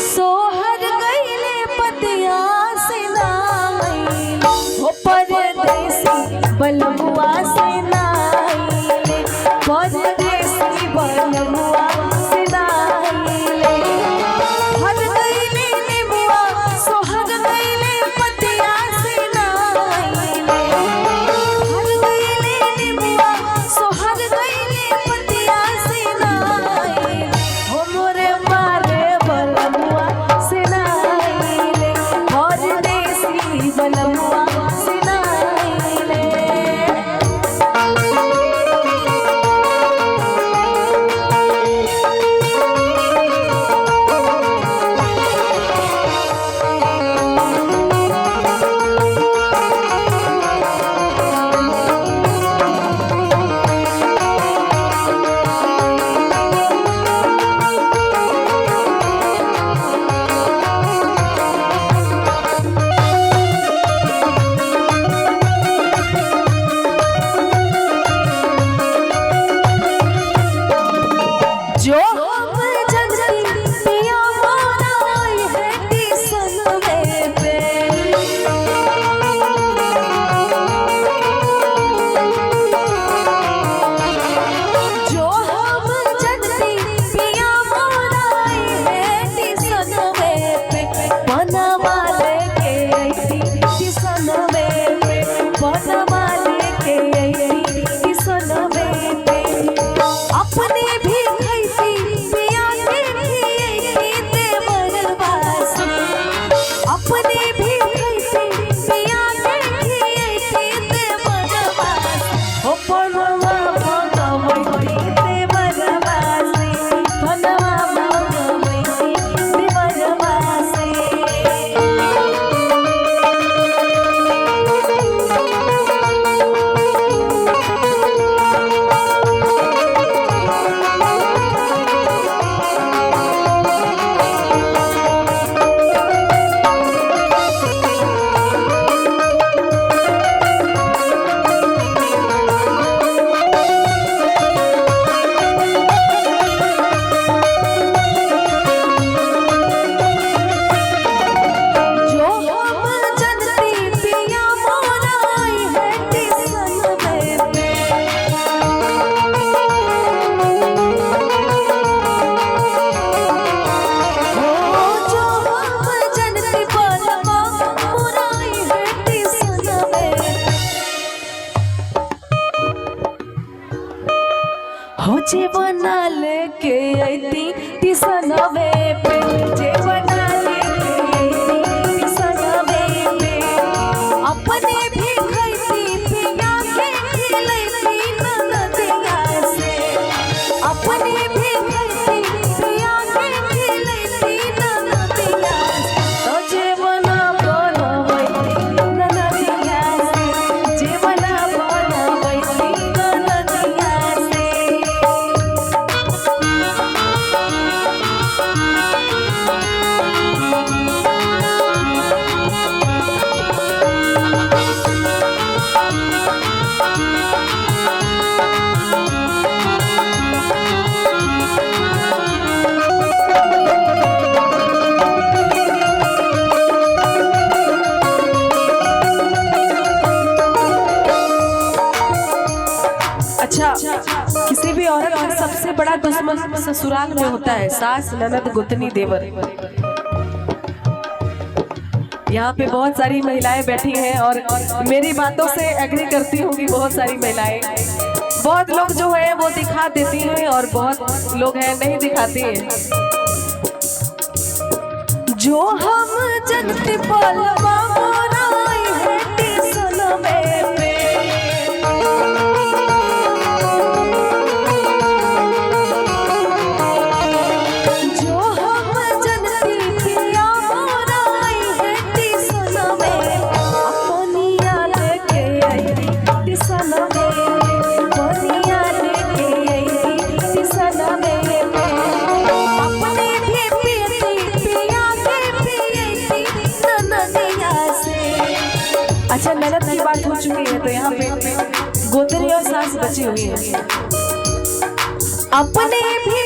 सोहर गईले पतिया से नाइले हो परदेसी बलमुआ से नाइले परदेसी बलमुआ से नाइले हर गईले निमुआ सोहर गईले पतिया से नाइले हर गईले निमुआ सोहर गईले पतिया से नाइले हो मोरे मारे बलमुआ से नाइले परदेसी बलमुआ से नाइले। जो हम जनती पिया मोरा है टिसन में पे जो हम जनती पिया मोरा है टिसन में पे बनवा लेके आई टिसन में पे बनवा लेके आई टिसन में पे अपने भी अपने भी पिया के बरबास हो पनवा भगवती ते बरबास पनवा भगवती ते बरबास। हो जे बना लेके आईती टिसनवे पे जे बना लेके आईती टिसनवे पे अपने भी खैती पिया के खिलैती ननदिया से अपने भी खैती पिया के खिलैती ननदिया से तो जे बना बनवैती ननदिया से जे बना बनवैती ननदिया से। अच्छा, किसी भी औरत का सबसे बड़ा दुश्मन ससुराल में होता है सास ननद गुतनी देवर। यहाँ पे बहुत सारी महिलाएं बैठी हैं और मेरी बातों से एग्री करती होंगी बहुत सारी महिलाएं। बहुत लोग जो है वो दिखा देती हैं और बहुत लोग हैं नहीं दिखाती हैं। जो हम जनती पलवा मोराई है टिसन में पे अच्छा ननद की बात हो चुकी है तो यहाँ पे गोतनी और सास बची हुई है। अपने भी